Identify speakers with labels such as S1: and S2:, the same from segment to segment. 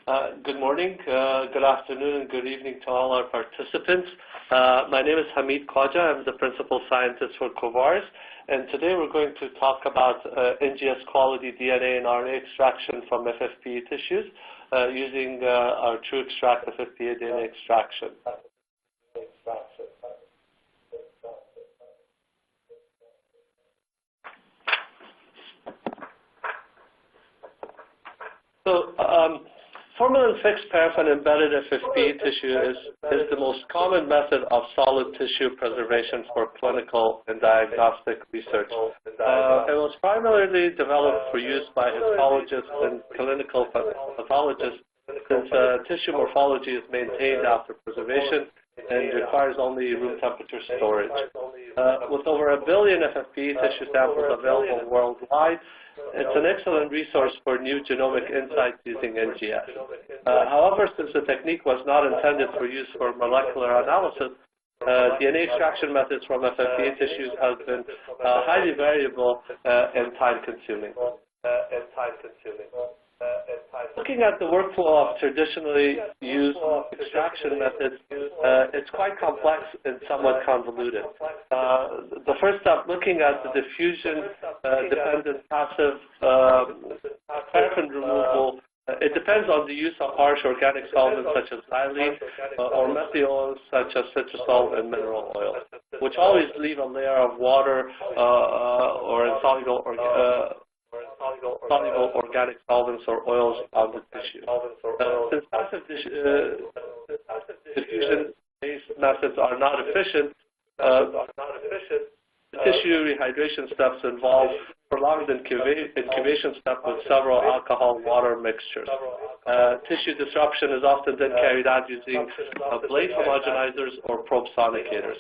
S1: Good morning, good afternoon, and good evening to all our participants. My name is Hamid, Khoja. I'm the principal scientist for Covaris, and today we're going to talk about NGS quality DNA and RNA extraction from FFPE tissues using our TrueExtract FFPE DNA extraction. Formalin fixed paraffin embedded FFPE tissue is the most common method of solid tissue preservation for clinical and diagnostic research. It was primarily developed for use by histologists and clinical pathologists since tissue morphology is maintained after preservation and requires only room temperature storage. With over 1 billion FFPE tissue samples available worldwide, it's an excellent resource for new genomic insights using NGS. However, since the technique was not intended for use for molecular analysis, DNA extraction methods from FFPE tissues have been highly variable and time-consuming. Looking at the workflow of traditionally used extraction methods, it's quite complex and somewhat convoluted. The first step, looking at the diffusion-dependent passive paraffin removal, it depends on the use of harsh organic solvents such as xylene or messy oils such as citrusol and mineral oil, which always leave a layer of water or insoluble organic solvents or oils on the tissue. Since passive diffusion-based methods are not efficient, the tissue rehydration steps involve prolonged incubation step with several alcohol-water mixtures. Tissue disruption is often then carried out using blade homogenizers or probe sonicators.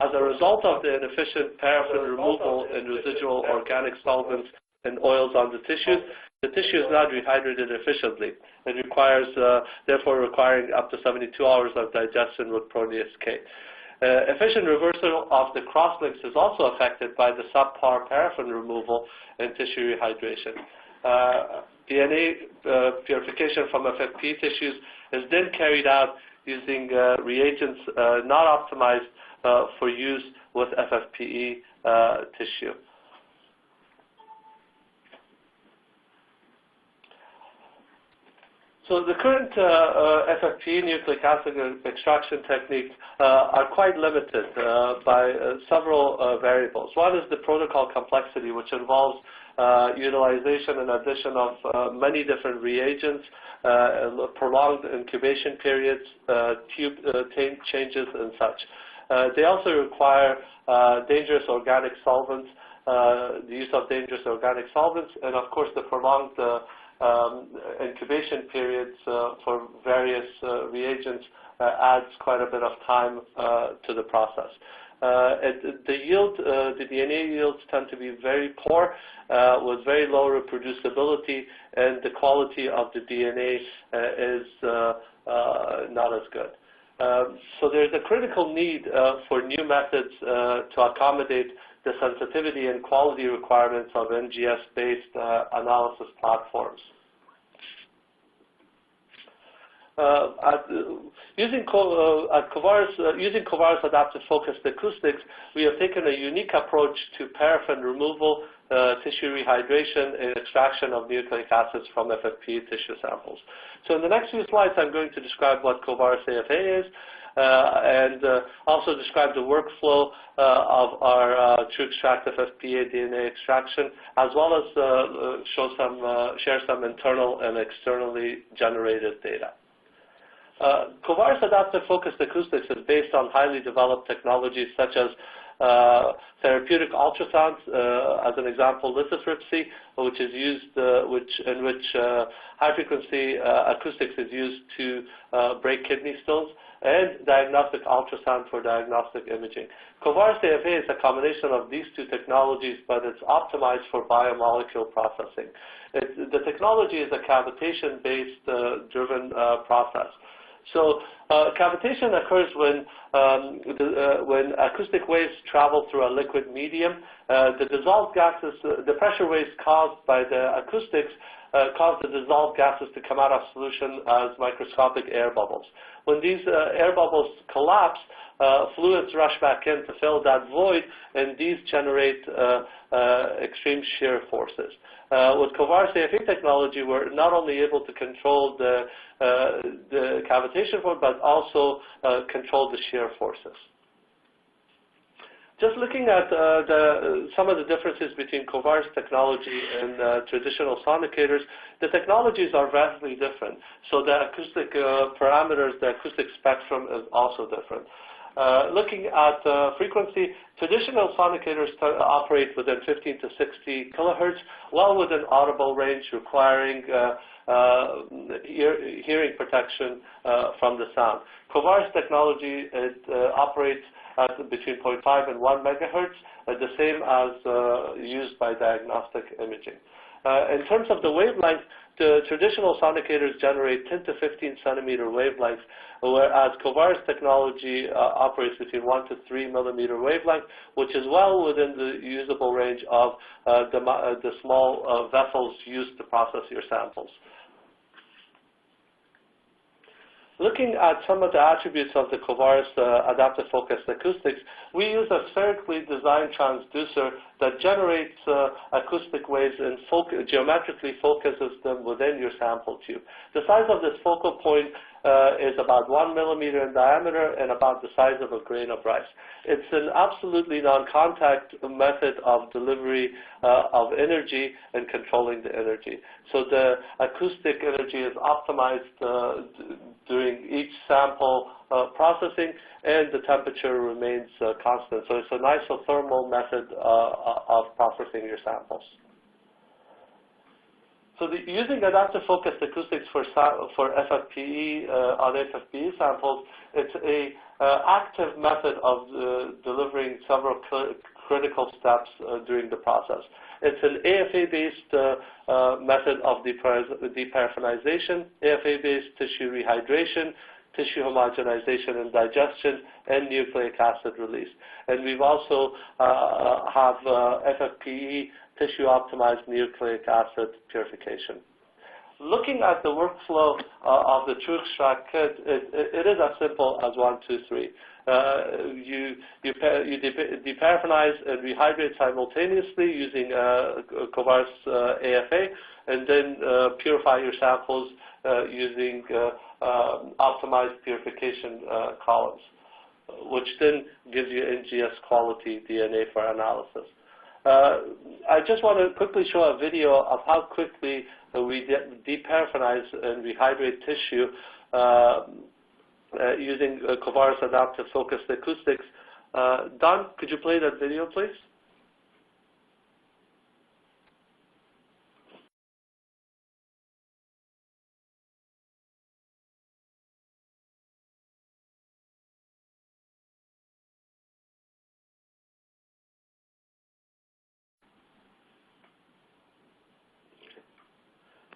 S1: As a result of the inefficient paraffin removal and residual organic solvents and oils on the tissue is not rehydrated efficiently. It requires, therefore requiring up to 72 hours of digestion with Protease K. Efficient reversal of the crosslinks is also affected by the subpar paraffin removal and tissue rehydration. DNA purification from FFPE tissues is then carried out using reagents not optimized for use with FFPE tissue. So the current FFPE nucleic acid extraction techniques are quite limited by several variables. One is the protocol complexity, which involves utilization and addition of many different reagents, prolonged incubation periods, tube changes, and such. They also require dangerous organic solvents, the use of dangerous organic solvents, and of course the prolonged incubation periods for various reagents adds quite a bit of time to the process. The DNA yields tend to be very poor with very low reproducibility, and the quality of the DNA is not as good. So there's a critical need for new methods to accommodate the sensitivity and quality requirements of NGS-based analysis platforms. Using Covaris Adaptive Focused Acoustics, we have taken a unique approach to paraffin removal, tissue rehydration, and extraction of nucleic acids from FFPE tissue samples. So in the next few slides, I'm going to describe what Covaris AFA is, and also describe the workflow of our TrueExtract FFPE DNA extraction, as well as share some internal and externally generated data. Covaris Adaptive Focused Acoustics is based on highly developed technologies such as therapeutic ultrasounds, as an example, lithotripsy, which is used, in which high-frequency acoustics is used to break kidney stones, and diagnostic ultrasound for diagnostic imaging. Covaris AFA is a combination of these two technologies, but it's optimized for biomolecule processing. The technology is a cavitation-based driven process. So cavitation occurs when acoustic waves travel through a liquid medium. The dissolved gases, the pressure waves caused by the acoustics cause the dissolved gases to come out of solution as microscopic air bubbles. When these air bubbles collapse, fluids rush back in to fill that void, and these generate extreme shear forces. With Covaris AFA technology, we're not only able to control the cavitation force, but also control the shear forces. Just looking at some of the differences between Covaris technology and traditional sonicators, the technologies are vastly different. So the acoustic parameters, the acoustic spectrum is also different. Looking at frequency, traditional sonicators operate within 15 to 60 kilohertz, well within audible range, requiring hearing protection from the sound. Covaris technology operates at between 0.5 and 1 megahertz, the same as used by diagnostic imaging. In terms of the wavelength, the traditional sonicators generate 10 to 15 centimeter wavelengths, whereas Covaris technology operates between 1 to 3 millimeter wavelength, which is well within the usable range of the small vessels used to process your samples. Looking at some of the attributes of the Covaris Adaptive Focused Acoustics, we use a spherically designed transducer that generates acoustic waves and geometrically focuses them within your sample tube. The size of this focal point is about 1 millimeter in diameter and about the size of a grain of rice. It's an absolutely non-contact method of delivery of energy and controlling the energy. So the acoustic energy is optimized during each sample processing, and the temperature remains constant. So it's an isothermal method of processing your samples. So using adaptive focused acoustics for FFPE on FFPE samples, it's a active method of delivering several critical steps during the process. It's an AFA-based method of deparaffinization, AFA-based tissue rehydration, tissue homogenization and digestion, and nucleic acid release. And we've also have FFPE tissue-optimized nucleic acid purification. Looking at the workflow of the TrueExtract kit, it is as simple as 1, 2, 3. You deparaffinize and rehydrate simultaneously using Covaris AFA, and then purify your samples using optimized purification columns, which then gives you NGS quality DNA for analysis. I just want to quickly show a video of how quickly we deparaffinize and rehydrate tissue using Covaris Adaptive Focused Acoustics. Don, could you play that video, please?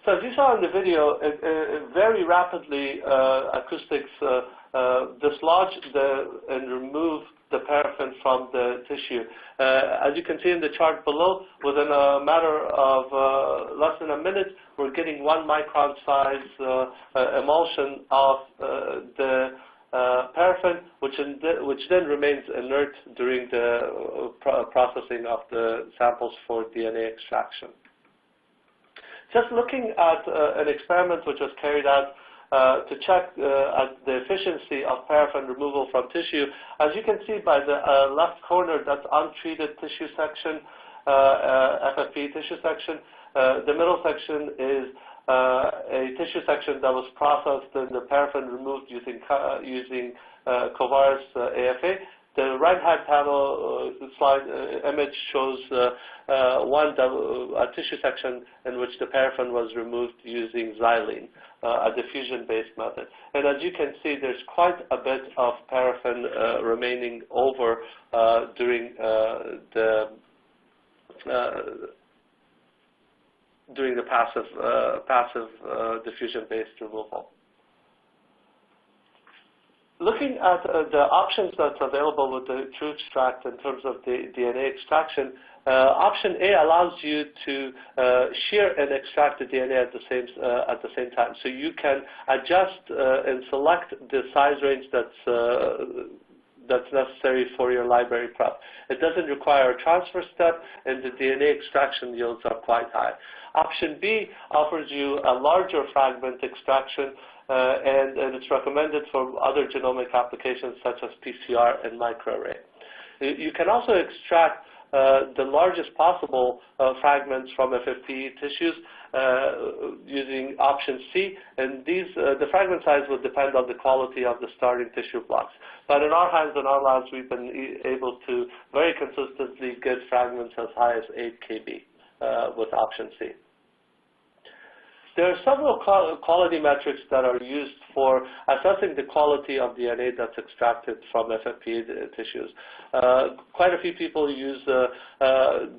S1: So as you saw in the video, very rapidly acoustics dislodge and remove the paraffin from the tissue. As you can see in the chart below, within a matter of less than a minute, we're getting 1 micron size emulsion of the paraffin, which then remains inert during the processing of the samples for DNA extraction. Just looking at an experiment which was carried out to check at the efficiency of paraffin removal from tissue. As you can see by the left corner, that's untreated tissue section, FFPE tissue section. The middle section is a tissue section that was processed and the paraffin removed using Covaris AFA. The right-hand panel image shows a tissue section in which the paraffin was removed using xylene, a diffusion-based method. And as you can see, there's quite a bit of paraffin remaining over during the passive diffusion-based removal. Looking at the options that's available with the TrueExtract in terms of the DNA extraction, Option A allows you to shear and extract the DNA at the same time. So you can adjust and select the size range that's necessary for your library prep. It doesn't require a transfer step, and the DNA extraction yields are quite high. Option B offers you a larger fragment extraction, and it's recommended for other genomic applications such as PCR and microarray. You can also extract the largest possible fragments from FFPE tissues using option C, and the fragment size will depend on the quality of the starting tissue blocks. But in our hands, in our labs, we've been able to very consistently get fragments as high as 8 kb with option C. There are several quality metrics that are used for assessing the quality of DNA that's extracted from FFPE tissues. Quite a few people use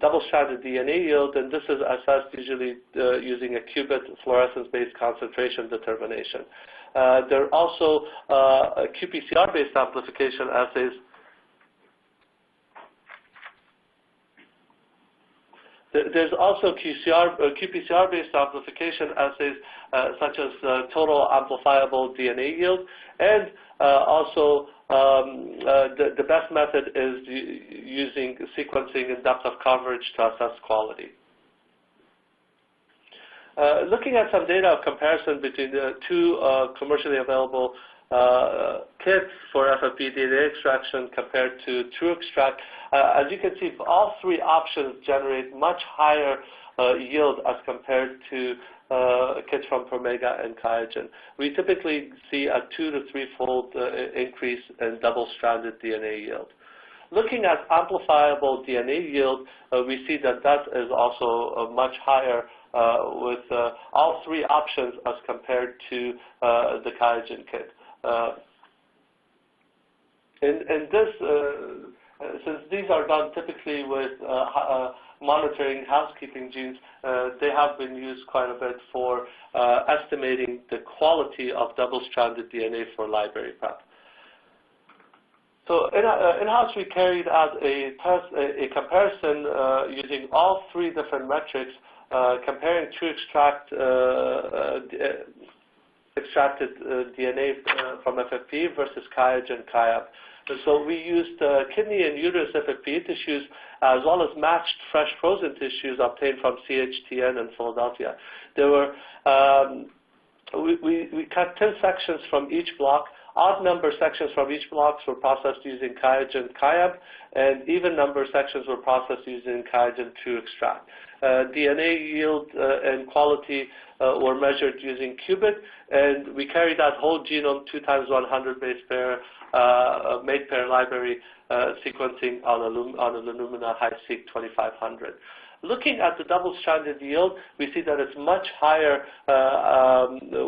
S1: double-stranded DNA yield, and this is assessed usually using a qubit fluorescence-based concentration determination. There are also qPCR-based amplification assays. There's also qPCR-based amplification assays such as total amplifiable DNA yield, and also the best method is using sequencing and depth of coverage to assess quality. Looking at some data of comparison between the two commercially available kits for FFPE DNA extraction compared to TrueExtract, as you can see, all three options generate much higher yield as compared to kits from Promega and QIAGEN. We typically see a 2 to 3-fold increase in double-stranded DNA yield. Looking at amplifiable DNA yield, we see that that is also much higher with all three options as compared to the QIAGEN kit. And this, since these are done typically with monitoring housekeeping genes, they have been used quite a bit for estimating the quality of double-stranded DNA for library prep. So in-house we carried out a comparison using all three different metrics, comparing TrueExtract extracted DNA from FFPE versus QIAGEN QIAP. So we used kidney and uterus FFPE tissues as well as matched fresh frozen tissues obtained from CHTN in Philadelphia. There were we cut 10 sections from each block. Odd number sections from each block were processed using QIAGEN QIAP, and even number sections were processed using QIAGEN TrueExtract. DNA yield and quality were measured using qubit, and we carried out whole genome 2x100 base pair mate pair library sequencing on a Illumina HiSeq 2500. Looking at the double-stranded yield, we see that it's much higher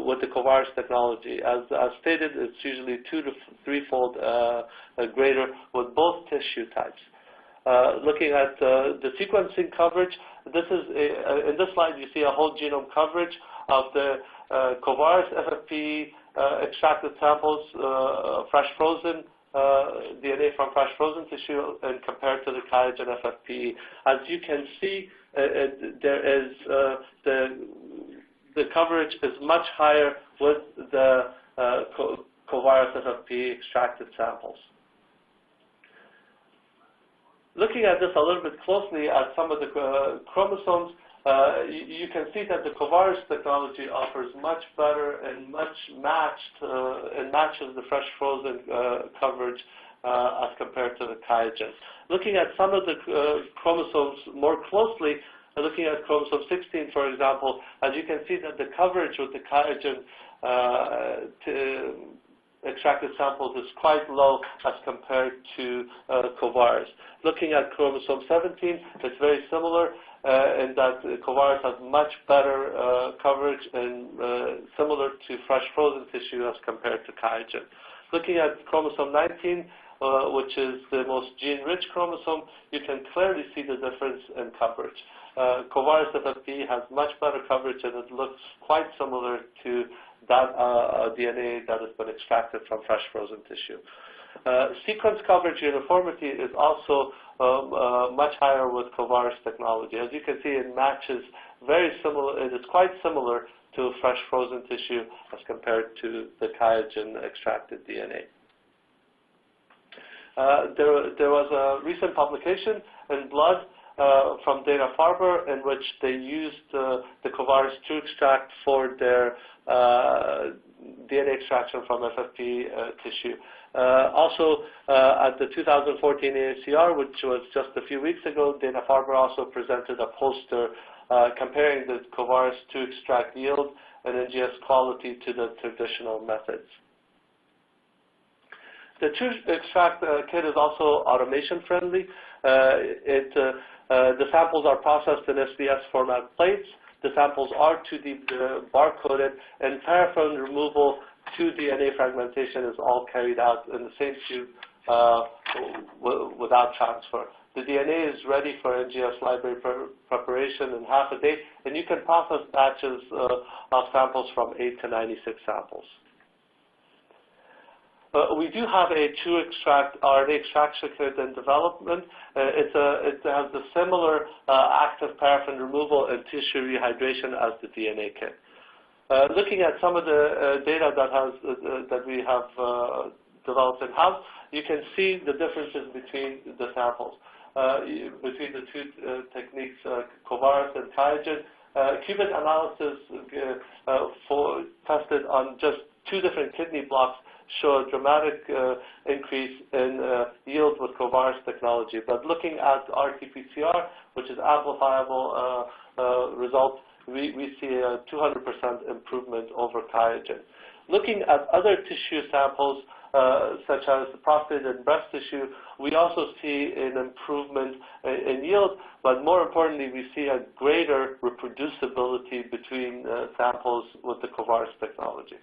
S1: with the Covaris technology. As stated, it's usually 2 to 3-fold greater with both tissue types. Looking at the sequencing coverage, this is in this slide you see a whole genome coverage of the Covaris FFPE extracted samples, fresh frozen DNA from fresh frozen tissue, and compared to the QIAGEN FFPE. As you can see, there is the coverage is much higher with the Covaris FFPE extracted samples. Looking at this a little bit closely at some of the chromosomes, you can see that the Covaris technology offers much better and much matched and matches the fresh frozen coverage as compared to the QIAGEN. Looking at some of the chromosomes more closely, looking at chromosome 16, for example, as you can see that the coverage with the QIAGEN extracted samples is quite low as compared to Covaris. Looking at chromosome 17, it's very similar in that Covaris has much better coverage and similar to fresh frozen tissue as compared to QIAGEN. Looking at chromosome 19, which is the most gene-rich chromosome, you can clearly see the difference in coverage. Covaris FFPE has much better coverage, and it looks quite similar to that DNA that has been extracted from fresh frozen tissue. Sequence coverage uniformity is also much higher with Covaris technology. As you can see, it matches very similar. It is quite similar to fresh frozen tissue as compared to the QIAGEN extracted DNA. There was a recent publication in Blood from Dana-Farber in which they used the Covaris TrueExtract for their DNA extraction from FFPE tissue. Also, at the 2014 AACR, which was just a few weeks ago, Dana-Farber also presented a poster comparing the Covaris TrueExtract yield and NGS quality to the traditional methods. The TrueExtract kit is also automation friendly. The samples are processed in SBS format plates. The samples are 2D barcoded, and paraffin removal to DNA fragmentation is all carried out in the same tube without transfer. The DNA is ready for NGS library preparation in half a day, and you can process batches of samples from 8 to 96 samples. We do have a TrueExtract RNA extraction kit in development. It has the similar active paraffin removal and tissue rehydration as the DNA kit. Looking at some of the data that we have developed in-house, you can see the differences between the samples, between the two techniques, Covaris and QIAGEN. Qubit analysis tested on just 2 different kidney blocks show a dramatic increase in yield with Covaris technology. But looking at RT-PCR, which is amplifiable result, we see a 200% improvement over QIAGEN. Looking at other tissue samples, such as prostate and breast tissue, we also see an improvement in yield, but more importantly, we see a greater reproducibility between samples with the Covaris technology.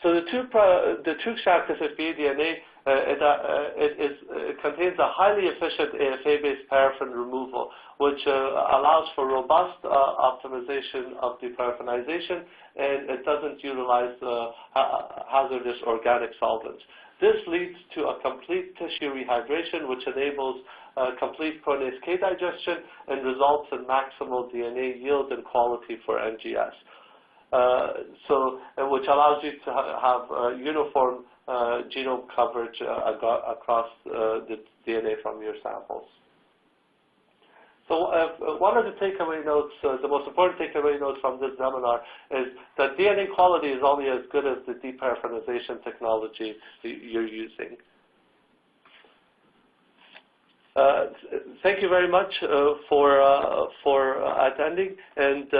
S1: So the TrueExtract FFPE DNA, it contains a highly efficient AFA-based paraffin removal, which allows for robust optimization of deparaffinization, and it doesn't utilize hazardous organic solvents. This leads to a complete tissue rehydration, which enables complete protease K digestion and results in maximal DNA yield and quality for NGS. Which allows you to have uniform genome coverage across the DNA from your samples. So one of the takeaway notes, the most important takeaway notes from this seminar is that DNA quality is only as good as the deparaffinization technology you're using. Thank you very much for attending, and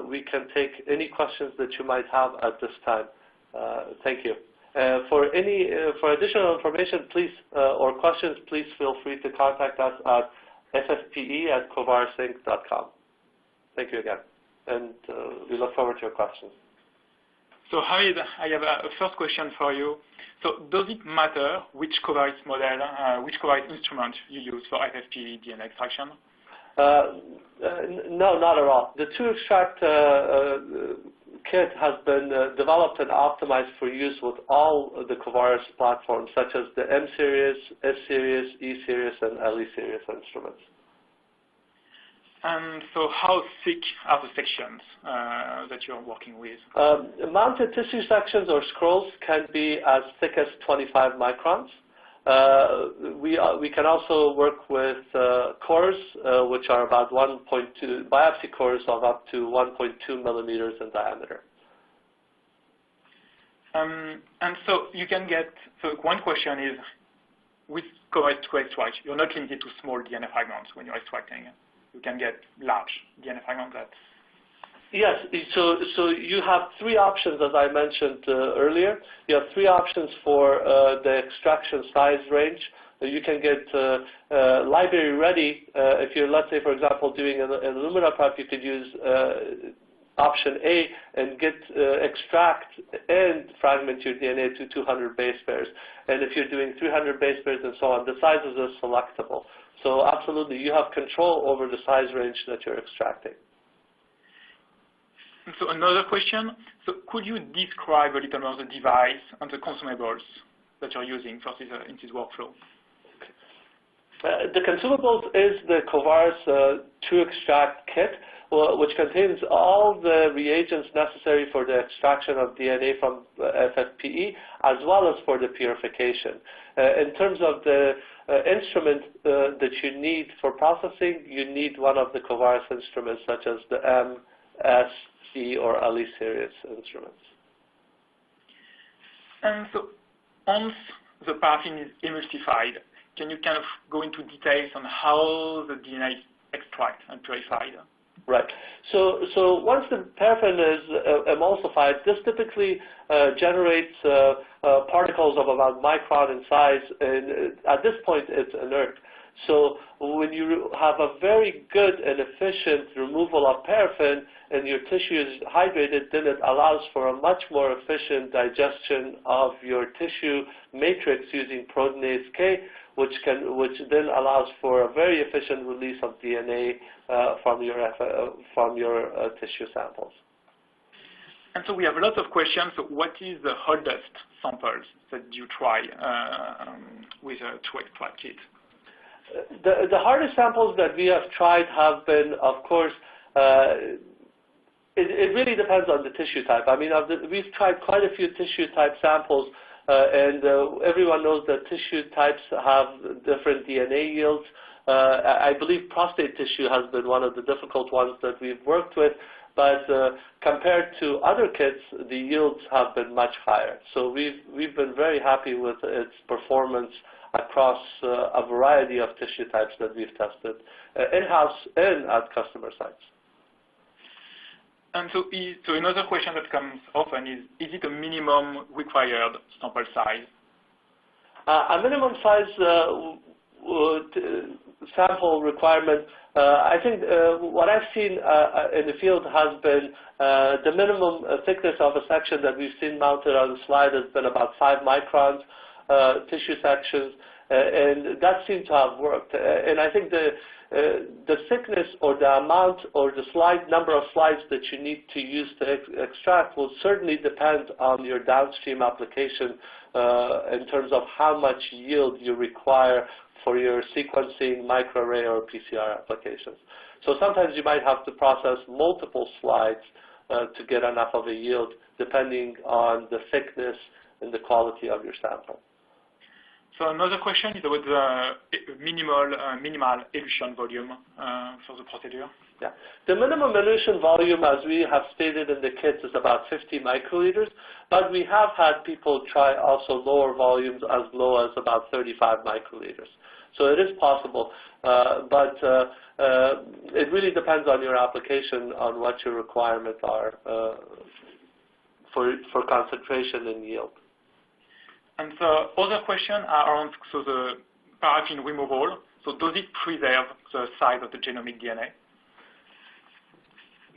S1: we can take any questions that you might have at this time. Thank you. For additional information, please or questions, please feel free to contact us at ffpe@covarisinc.com. Thank you again, and we look forward to your questions.
S2: So Hamid, I have a first question for you. So does it matter which Covaris model, which Covaris instrument you use for FFPE DNA extraction?
S1: No, not at all. The TrueExtract kit has been developed and optimized for use with all the Covaris platforms, such as the M-Series, S-Series, E-Series, and LE-Series instruments.
S2: And so how thick are the sections that you're working with?
S1: Mounted tissue sections or scrolls can be as thick as 25 microns. We can also work with cores, which are about 1.2, biopsy cores of up to 1.2 millimeters in diameter.
S2: And so you can get, so one question is, with Covaris TrueExtract, you're not limited to small DNA fragments when you're extracting. You can get large DNA fragments.
S1: Yes, so you have 3 options, as I mentioned earlier. You have 3 options for the extraction size range. You can get library ready. If you're, let's say, for example, doing an Illumina prep, you could use option A and get extract and fragment your DNA to 200 base pairs. And if you're doing 300 base pairs and so on, the sizes are selectable. So absolutely, you have control over the size range that you're extracting.
S2: So another question. So could you describe a little more the device and the consumables that you're using for this, in this workflow?
S1: The consumables is the Covaris TrueExtract kit, which contains all the reagents necessary for the extraction of DNA from FFPE, as well as for the purification. In terms of the instrument that you need for processing, you need one of the Covaris instruments, such as the M, S, C, or LE series instruments.
S2: And so once the paraffin is emulsified, can you kind of go into details on how the DNA is extracted and purified?
S1: Right. So once the paraffin is emulsified, this typically generates particles of about micron in size, and at this point it's inert. So when you have a very good and efficient removal of paraffin and your tissue is hydrated, then it allows for a much more efficient digestion of your tissue matrix using proteinase K, which then allows for a very efficient release of DNA from your tissue samples.
S2: And so we have a lot of questions. So what is the hardest samples that you try with a TrueExtract kit?
S1: The hardest samples that we have tried have been, of course, it really depends on the tissue type. I mean, we've tried quite a few tissue type samples, and everyone knows that tissue types have different DNA yields. I believe prostate tissue has been one of the difficult ones that we've worked with, but compared to other kits, the yields have been much higher. So we've been very happy with its performance across a variety of tissue types that we've tested in-house and at customer sites.
S2: And so another question that comes often is it a minimum required sample size?
S1: A minimum size sample requirement, I think what I've seen in the field has been the minimum thickness of a section that we've seen mounted on the slide has been about 5 microns. Tissue sections, and that seemed to have worked. And I think the thickness or the amount or the number of slides that you need to use to extract will certainly depend on your downstream application in terms of how much yield you require for your sequencing, microarray, or PCR applications. So sometimes you might have to process multiple slides to get enough of a yield, depending on the thickness and the quality of your sample.
S2: So another question is about the minimal elution volume for the procedure.
S1: Yeah, the minimum elution volume, as we have stated in the kits, is about 50 microliters, but we have had people try also lower volumes as low as about 35 microliters. So it is possible, but it really depends on your application, on what your requirements are for concentration and yield.
S2: And the other question are around the paraffin removal. So does it preserve the size of the genomic DNA?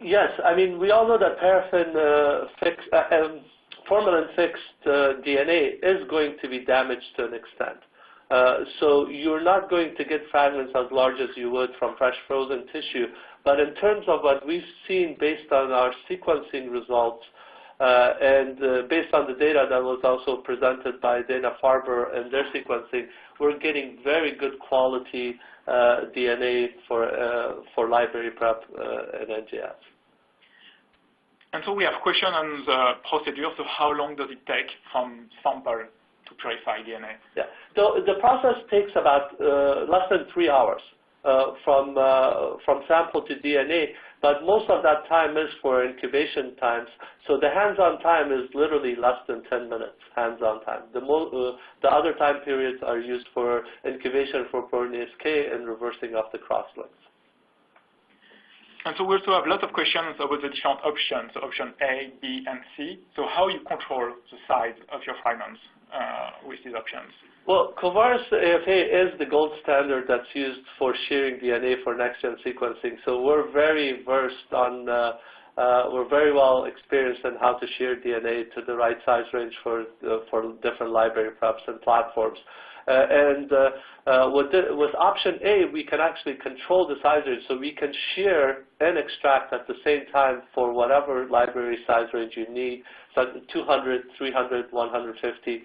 S1: Yes, I mean, we all know that paraffin formalin fixed DNA is going to be damaged to an extent. So you're not going to get fragments as large as you would from fresh frozen tissue. But in terms of what we've seen based on our sequencing results, and based on the data that was also presented by Dana-Farber and their sequencing, we're getting very good quality DNA for library prep and NGS.
S2: And so we have a question on the procedure. So how long does it take from sample to purify DNA?
S1: Yeah, the process takes about less than 3 hours from sample to DNA. But most of that time is for incubation times. So the hands-on time is literally less than 10 minutes, hands-on time. The other time periods are used for incubation for proteinase K and reversing of the crosslinks.
S2: And so we also have a lot of questions about the different options, so option A, B, and C. So how you control the size of your fragments with these options?
S1: Well, Covaris AFA is the gold standard that's used for shearing DNA for next-gen sequencing. So we're very versed on, we're very well experienced in how to shear DNA to the right size range for different library preps and platforms. With option A, we can actually control the size range, so we can shear and extract at the same time for whatever library size range you need, so 200, 300, 150,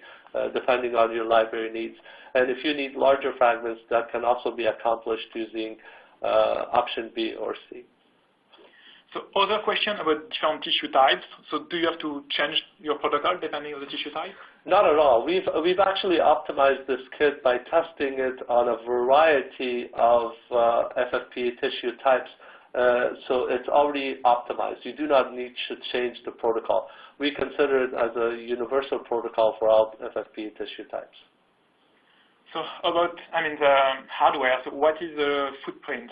S1: depending on your library needs. And if you need larger fragments, that can also be accomplished using option B or C.
S2: So other question about different tissue types. So do you have to change your protocol depending on the tissue type?
S1: Not at all. We've actually optimized this kit by testing it on a variety of FFPE tissue types. So it's already optimized. You do not need to change the protocol. We consider it as a universal protocol for all FFPE tissue types.
S2: So about, the hardware, so what is the footprint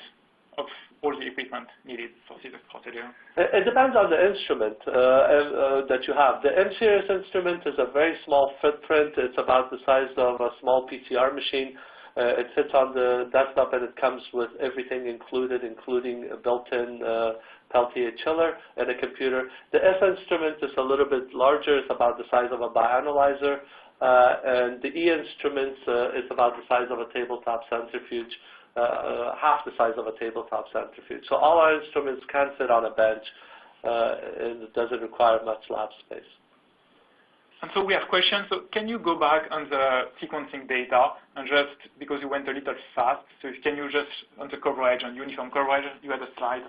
S2: of all the equipment needed for this procedure?
S1: It depends on the instrument that you have. The M-series instrument is a very small footprint. It's about the size of a small PCR machine. It sits on the desktop and it comes with everything included, including a built-in Peltier chiller and a computer. The S instrument is a little bit larger. It's about the size of a bioanalyzer. And the E instrument is about the size of a tabletop centrifuge. Half the size of a tabletop centrifuge. So all our instruments can fit on a bench, and it doesn't require much lab space.
S2: And so we have questions. So can you go back on the sequencing data, and just because you went a little fast, so can you just, on the coverage and uniform coverage, you had a slide.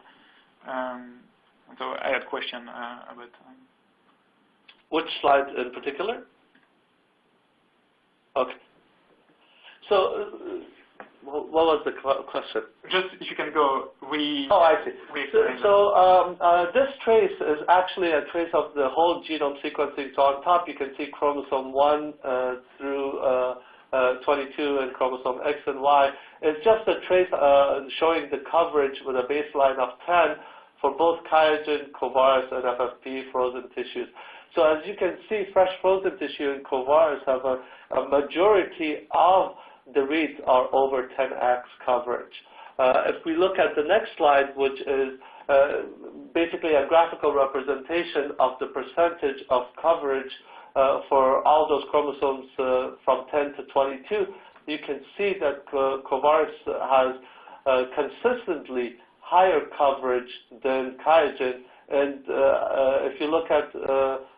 S2: And so I had a question about...
S1: Which slide in particular? Okay. So... what was the question?
S2: Just if you can go
S1: Oh, I see. This trace is actually a trace of the whole genome sequencing. So on top you can see chromosome 1 through 22 and chromosome X and Y. It's just a trace showing the coverage with a baseline of 10 for both QIAGEN, Covaris, and FFPE frozen tissues. So as you can see, fresh frozen tissue in Covaris have a majority of the reads are over 10x coverage. If we look at the next slide, which is basically a graphical representation of the percentage of coverage for all those chromosomes from 10 to 22, you can see that Covaris has consistently higher coverage than QIAGEN. And if you look at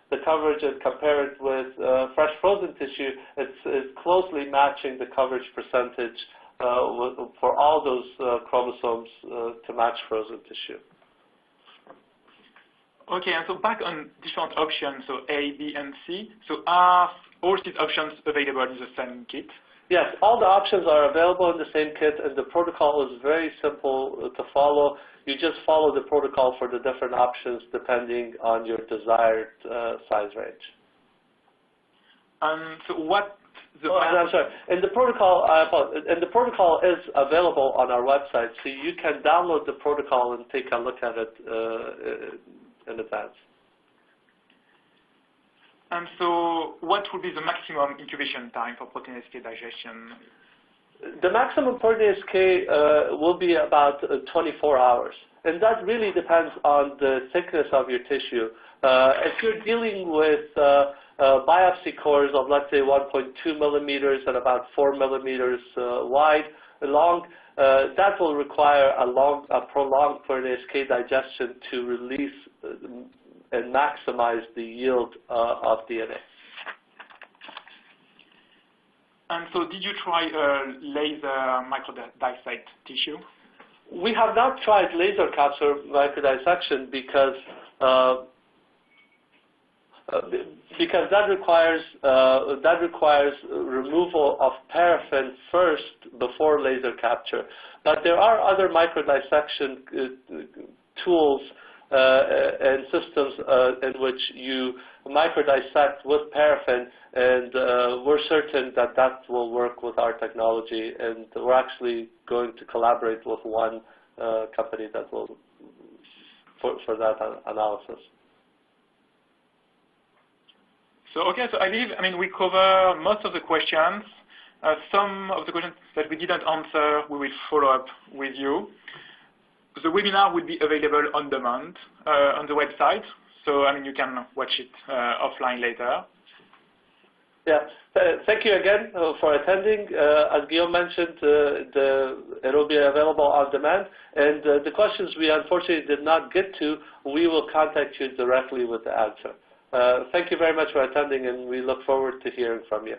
S1: the coverage and compare it with fresh frozen tissue, it's closely matching the coverage percentage for all those chromosomes to match frozen tissue.
S2: Okay, and so back on different options, so A, B, and C. So are all these options available in the same kit?
S1: Yes, all the options are available in the same kit, and the protocol is very simple to follow. You just follow the protocol for the different options depending on your desired size range.
S2: So what?
S1: I'm sorry. And the protocol is available on our website, so you can download the protocol and take a look at it in advance.
S2: And so what would be the maximum incubation time for protein SK digestion?
S1: The maximum protein SK will be about 24 hours. And that really depends on the thickness of your tissue. If you're dealing with biopsy cores of, let's say, 1.2 millimeters and about 4 millimeters long, that will require a prolonged protein SK digestion to release and maximize the yield of DNA.
S2: And so did you try laser microdissect tissue?
S1: We have not tried laser capsule microdissection because that requires removal of paraffin first before laser capture. But there are other microdissection tools and systems in which you microdissect with paraffin, and we're certain that that will work with our technology, and we're actually going to collaborate with one company that will for that analysis.
S2: So okay, so I believe we cover most of the questions. Some of the questions that we didn't answer, we will follow up with you. The webinar will be available on demand on the website, so you can watch it offline later.
S1: Yeah, thank you again for attending. As Guillaume mentioned, it will be available on demand. And the questions we unfortunately did not get to, we will contact you directly with the answer. Thank you very much for attending, and we look forward to hearing from you.